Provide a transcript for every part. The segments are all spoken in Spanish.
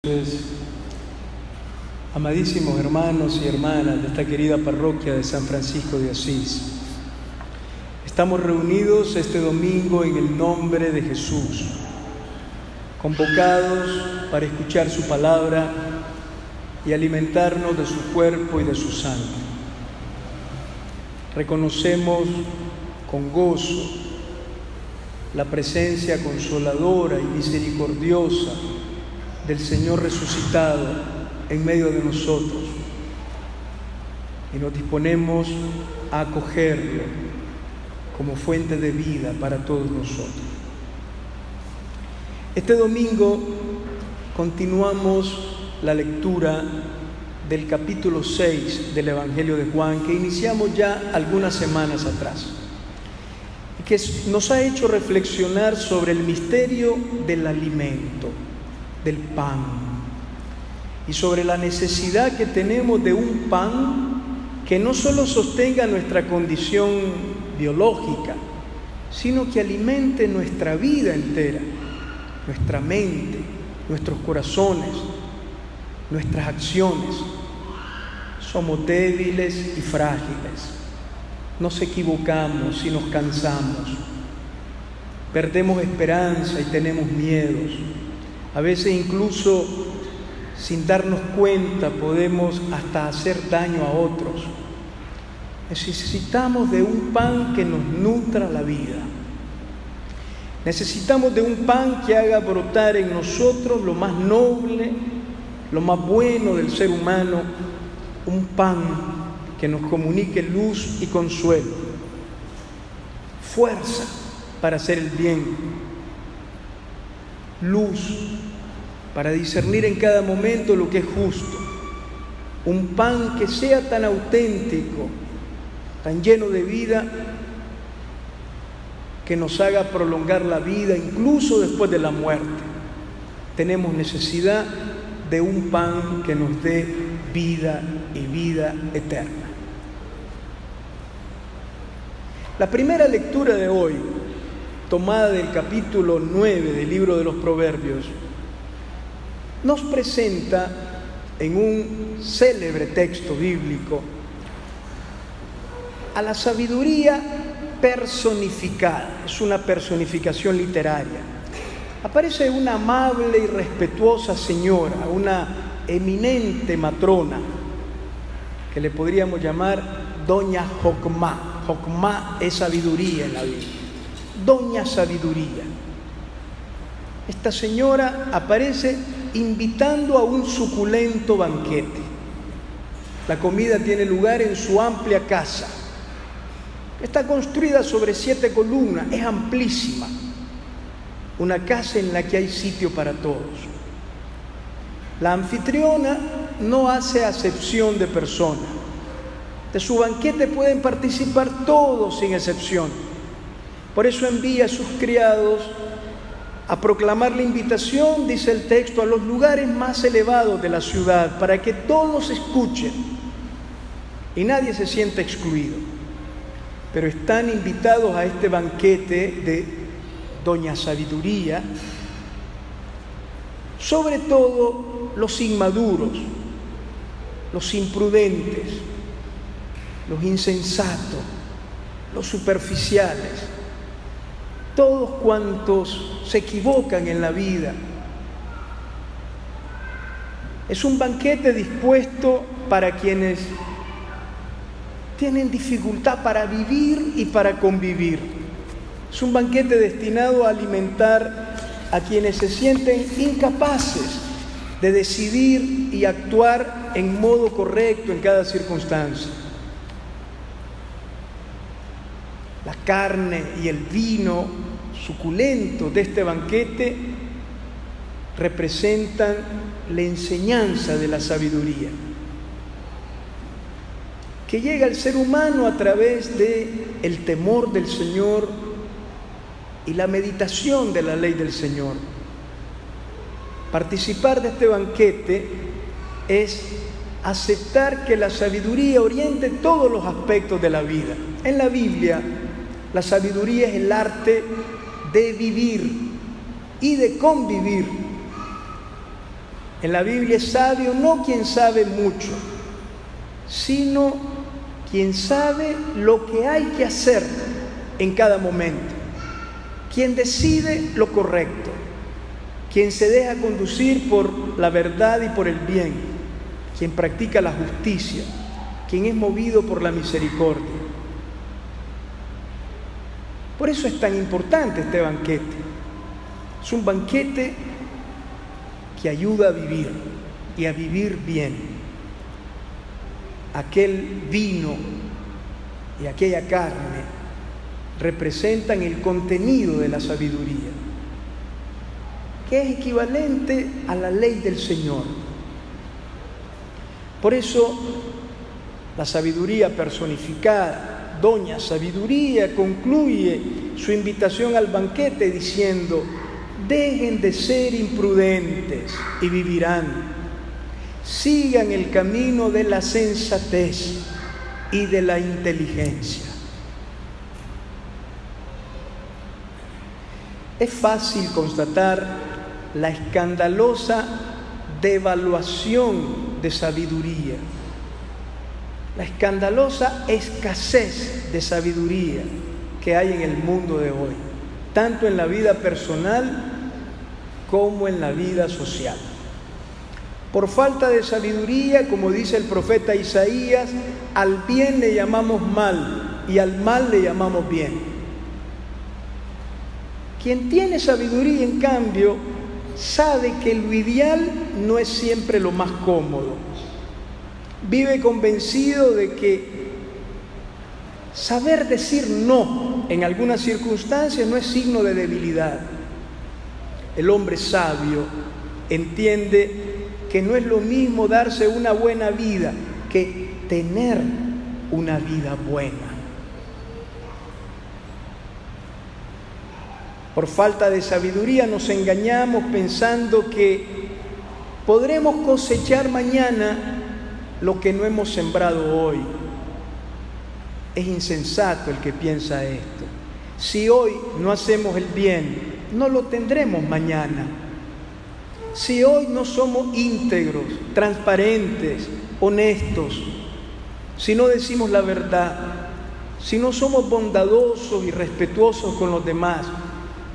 Entonces, amadísimos hermanos y hermanas de esta querida parroquia de San Francisco de Asís, estamos reunidos este domingo en el nombre de Jesús, convocados para escuchar su palabra y alimentarnos de su cuerpo y de su sangre. Reconocemos con gozo la presencia consoladora y misericordiosa del Señor resucitado en medio de nosotros y nos disponemos a acogerlo como fuente de vida para todos nosotros. Este domingo continuamos la lectura del capítulo 6 del Evangelio de Juan, que iniciamos ya algunas semanas atrás y que nos ha hecho reflexionar sobre el misterio del alimento, del pan, y sobre la necesidad que tenemos de un pan que no solo sostenga nuestra condición biológica, sino que alimente nuestra vida entera, nuestra mente, nuestros corazones, nuestras acciones. Somos débiles y frágiles, nos equivocamos y nos cansamos, perdemos esperanza y tenemos miedos. A veces incluso sin darnos cuenta podemos hasta hacer daño a otros. Necesitamos de un pan que nos nutra la vida. Necesitamos de un pan que haga brotar en nosotros lo más noble, lo más bueno del ser humano, un pan que nos comunique luz y consuelo, fuerza para hacer el bien, luz para discernir en cada momento lo que es justo, un pan que sea tan auténtico, tan lleno de vida, que nos haga prolongar la vida incluso después de la muerte. Tenemos necesidad de un pan que nos dé vida y vida eterna. La primera lectura de hoy, tomada del capítulo 9 del libro de los Proverbios, nos presenta en un célebre texto bíblico a la sabiduría personificada. Es una personificación literaria. Aparece una amable y respetuosa señora, una eminente matrona, que le podríamos llamar Doña Jocmá. Jocmá es sabiduría en la Biblia. Doña Sabiduría. Esta señora aparece invitando a un suculento banquete. La comida tiene lugar en su amplia casa. Está construida sobre 7 columnas, es amplísima. Una casa en la que hay sitio para todos. La anfitriona no hace acepción de persona. De su banquete pueden participar todos sin excepción. Por eso envía a sus criados a proclamar la invitación, dice el texto, a los lugares más elevados de la ciudad, para que todos escuchen y nadie se sienta excluido. Pero están invitados a este banquete de Doña Sabiduría, sobre todo los inmaduros, los imprudentes, los insensatos, los superficiales, todos cuantos se equivocan en la vida. Es un banquete dispuesto para quienes tienen dificultad para vivir y para convivir. Es un banquete destinado a alimentar a quienes se sienten incapaces de decidir y actuar en modo correcto en cada circunstancia. La carne y el vino suculento de este banquete representan la enseñanza de la sabiduría, que llega al ser humano a través del temor del Señor y la meditación de la ley del Señor. Participar de este banquete es aceptar que la sabiduría oriente todos los aspectos de la vida. En la Biblia, la sabiduría es el arte de vivir y de convivir En la Biblia es sabio no quien sabe mucho, sino quien sabe lo que hay que hacer en cada momento, quien decide lo correcto, quien se deja conducir por la verdad y por el bien, quien practica la justicia, quien es movido por la misericordia. Por eso es tan importante este banquete. Es un banquete que ayuda a vivir y a vivir bien. Aquel vino y aquella carne representan el contenido de la sabiduría, que es equivalente a la ley del Señor. Por eso, la sabiduría personificada, Doña Sabiduría, concluye su invitación al banquete diciendo: dejen de ser imprudentes y vivirán. Sigan el camino de la sensatez y de la inteligencia. Es fácil constatar la escandalosa devaluación de sabiduría, la escandalosa escasez de sabiduría que hay en el mundo de hoy, tanto en la vida personal como en la vida social. Por falta de sabiduría, como dice el profeta Isaías, al bien le llamamos mal y al mal le llamamos bien. Quien tiene sabiduría, en cambio, sabe que lo ideal no es siempre lo más cómodo. Vive convencido de que saber decir no en algunas circunstancias no es signo de debilidad. El hombre sabio entiende que no es lo mismo darse una buena vida que tener una vida buena. Por falta de sabiduría nos engañamos pensando que podremos cosechar mañana lo que no hemos sembrado hoy. Es insensato el que piensa esto. Si hoy no hacemos el bien, no lo tendremos mañana. Si hoy no somos íntegros, transparentes, honestos, si no decimos la verdad, si no somos bondadosos y respetuosos con los demás,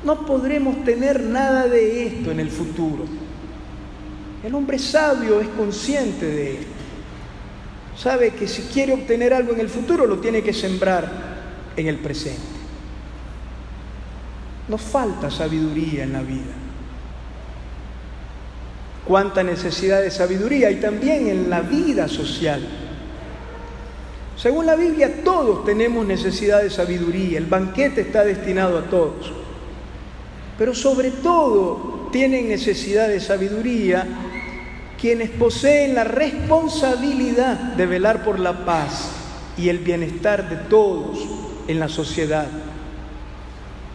no podremos tener nada de esto en el futuro. El hombre sabio es consciente de esto. Sabe que si quiere obtener algo en el futuro, lo tiene que sembrar en el presente. Nos falta sabiduría en la vida. Cuánta necesidad de sabiduría hay también en la vida social. Según la Biblia, todos tenemos necesidad de sabiduría. El banquete está destinado a todos. Pero sobre todo tienen necesidad de sabiduría quienes poseen la responsabilidad de velar por la paz y el bienestar de todos en la sociedad.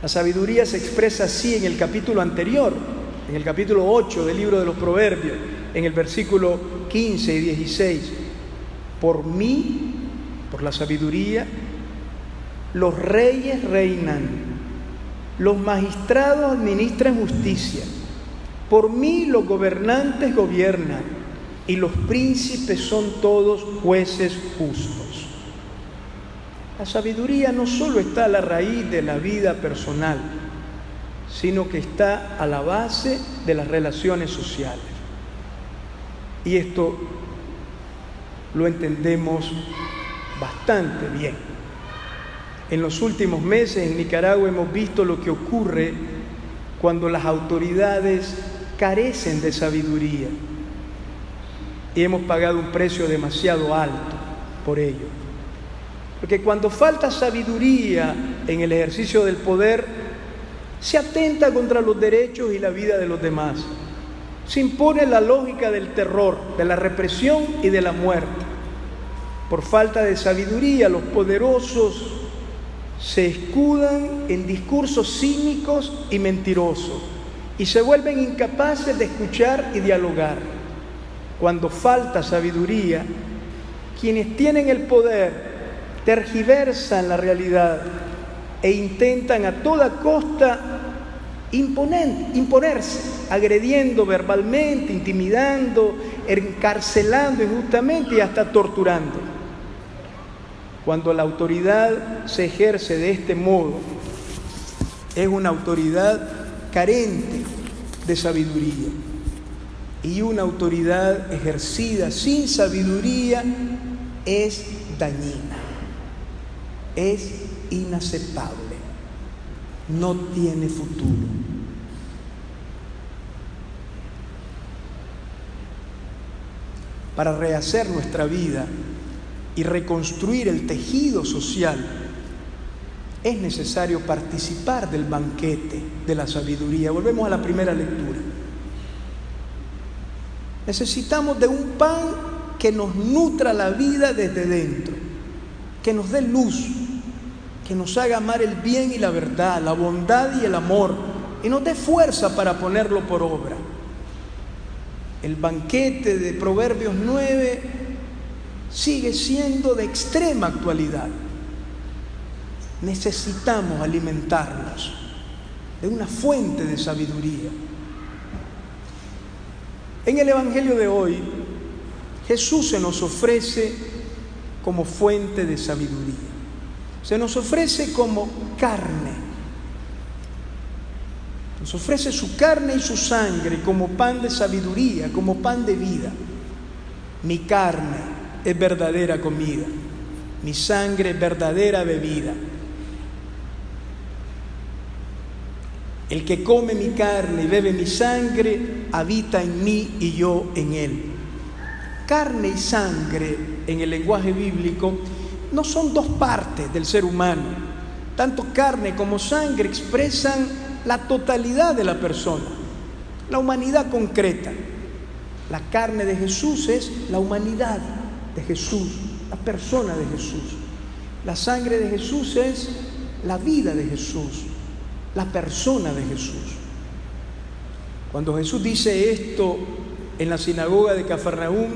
La sabiduría se expresa así en el capítulo anterior, en el capítulo 8 del libro de los Proverbios, en el versículo 15 y 16. Por mí, por la sabiduría, los reyes reinan, los magistrados administran justicia. Por mí los gobernantes gobiernan y los príncipes son todos jueces justos. La sabiduría no solo está a la raíz de la vida personal, sino que está a la base de las relaciones sociales. Y esto lo entendemos bastante bien. En los últimos meses en Nicaragua hemos visto lo que ocurre cuando las autoridades carecen de sabiduría y hemos pagado un precio demasiado alto por ello. Porque cuando falta sabiduría en el ejercicio del poder, se atenta contra los derechos y la vida de los demás. Se impone la lógica del terror, de la represión y de la muerte. Por falta de sabiduría, los poderosos se escudan en discursos cínicos y mentirosos y se vuelven incapaces de escuchar y dialogar. Cuando falta sabiduría, quienes tienen el poder tergiversan la realidad e intentan a toda costa imponerse, agrediendo verbalmente, intimidando, encarcelando injustamente y hasta torturando. Cuando la autoridad se ejerce de este modo, es una autoridad carente de sabiduría. Y una autoridad ejercida sin sabiduría es dañina, es inaceptable, no tiene futuro. Para rehacer nuestra vida y reconstruir el tejido social, es necesario participar del banquete de la sabiduría. Volvemos a la primera lectura. Necesitamos de un pan que nos nutra la vida desde dentro, que nos dé luz, que nos haga amar el bien y la verdad, la bondad y el amor, y nos dé fuerza para ponerlo por obra. El banquete de Proverbios 9 sigue siendo de extrema actualidad. Necesitamos alimentarnos de una fuente de sabiduría. En el Evangelio de hoy, Jesús se nos ofrece como fuente de sabiduría. Se nos ofrece como carne. Nos ofrece su carne y su sangre como pan de sabiduría, como pan de vida. Mi carne es verdadera comida, mi sangre es verdadera bebida. El que come mi carne y bebe mi sangre, habita en mí y yo en él. Carne y sangre, en el lenguaje bíblico, no son dos partes del ser humano. Tanto carne como sangre expresan la totalidad de la persona, la humanidad concreta. La carne de Jesús es la humanidad de Jesús, la persona de Jesús. La sangre de Jesús es la vida de Jesús, la persona de Jesús. Cuando Jesús dice esto en la sinagoga de Cafarnaúm,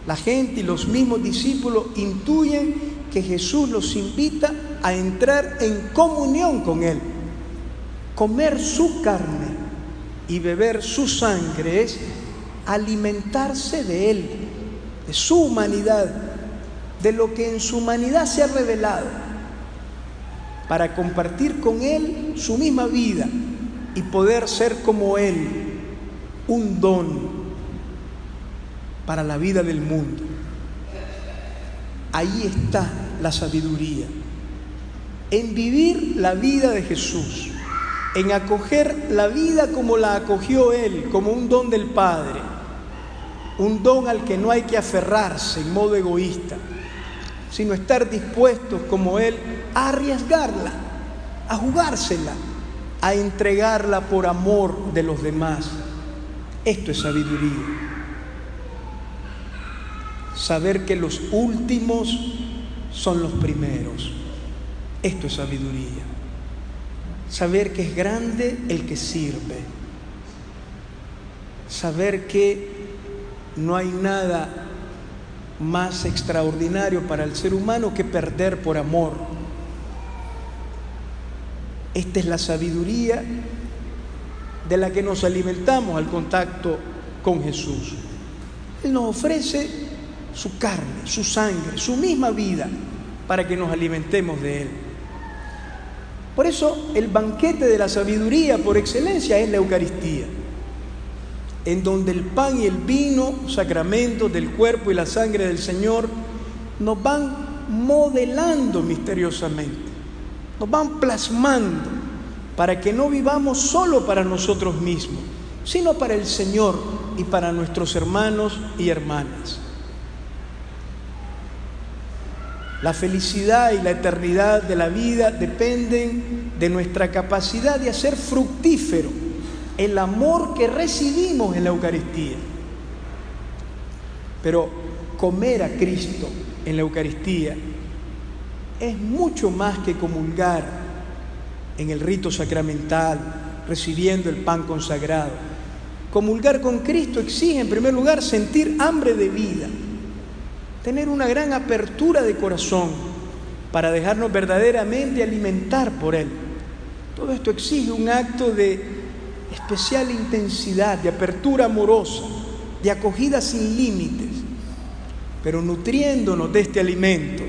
la gente y los mismos discípulos intuyen que Jesús los invita a entrar en comunión con Él. Comer su carne y beber su sangre es alimentarse de Él, de su humanidad, de lo que en su humanidad se ha revelado, para compartir con Él su misma vida y poder ser como Él, un don para la vida del mundo. Ahí está la sabiduría, en vivir la vida de Jesús, en acoger la vida como la acogió Él, como un don del Padre, un don al que no hay que aferrarse en modo egoísta, sino estar dispuestos como Él a arriesgarla, a jugársela, a entregarla por amor de los demás. Esto es sabiduría. Saber que los últimos son los primeros. Esto es sabiduría. Saber que es grande el que sirve. Saber que no hay nada más extraordinario para el ser humano que perder por amor. Esta es la sabiduría de la que nos alimentamos al contacto con Jesús. Él nos ofrece su carne, su sangre, su misma vida para que nos alimentemos de Él. Por eso el banquete de la sabiduría por excelencia es la Eucaristía, en donde el pan y el vino, sacramentos del cuerpo y la sangre del Señor, nos van modelando misteriosamente, nos van plasmando para que no vivamos solo para nosotros mismos, sino para el Señor y para nuestros hermanos y hermanas. La felicidad y la eternidad de la vida dependen de nuestra capacidad de hacer fructífero el amor que recibimos en la Eucaristía. Pero comer a Cristo en la Eucaristía es mucho más que comulgar en el rito sacramental, recibiendo el pan consagrado. Comulgar con Cristo exige, en primer lugar, sentir hambre de vida, tener una gran apertura de corazón para dejarnos verdaderamente alimentar por Él, Todo esto exige un acto de especial intensidad, de apertura amorosa, de acogida sin límites, pero nutriéndonos de este alimento,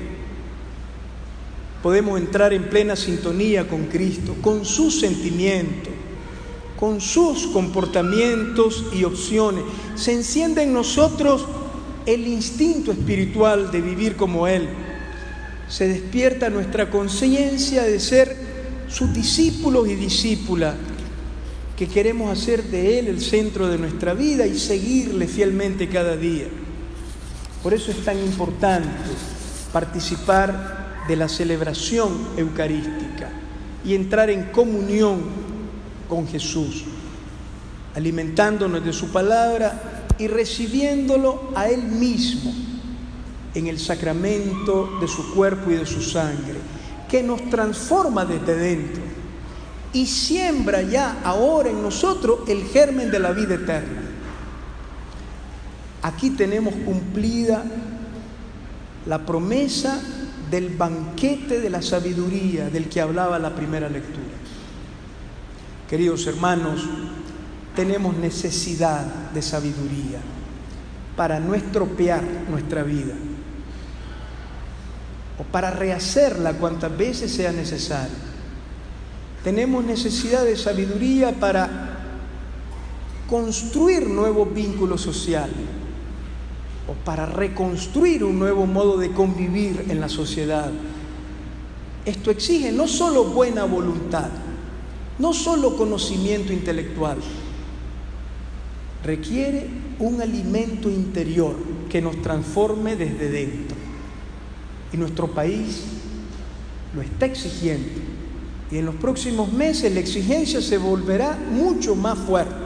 podemos entrar en plena sintonía con Cristo, con sus sentimientos, con sus comportamientos y opciones. Se enciende en nosotros el instinto espiritual de vivir como Él. Se despierta nuestra conciencia de ser sus discípulos y discípulas, que queremos hacer de Él el centro de nuestra vida y seguirle fielmente cada día. Por eso es tan importante participar de la celebración eucarística y entrar en comunión con Jesús, alimentándonos de su palabra y recibiéndolo a Él mismo en el sacramento de su cuerpo y de su sangre, que nos transforma desde dentro y siembra ya ahora en nosotros el germen de la vida eterna. Aquí tenemos cumplida la promesa del banquete de la sabiduría del que hablaba la primera lectura. Queridos hermanos, tenemos necesidad de sabiduría para no estropear nuestra vida o para rehacerla cuantas veces sea necesario. Tenemos necesidad de sabiduría para construir nuevos vínculos sociales o para reconstruir un nuevo modo de convivir en la sociedad. Esto exige no solo buena voluntad, no solo conocimiento intelectual, requiere un alimento interior que nos transforme desde dentro. Y nuestro país lo está exigiendo. Y en los próximos meses la exigencia se volverá mucho más fuerte.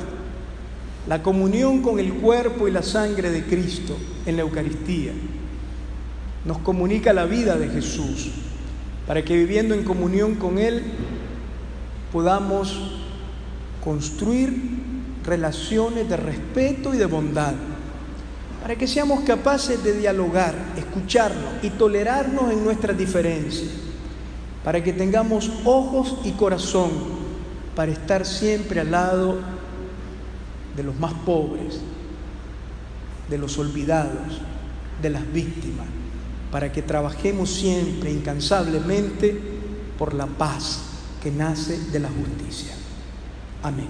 La comunión con el cuerpo y la sangre de Cristo en la Eucaristía nos comunica la vida de Jesús, para que viviendo en comunión con Él podamos construir relaciones de respeto y de bondad, para que seamos capaces de dialogar, escucharnos y tolerarnos en nuestras diferencias, para que tengamos ojos y corazón para estar siempre al lado de los más pobres, de los olvidados, de las víctimas, para que trabajemos siempre incansablemente por la paz que nace de la justicia. Amén.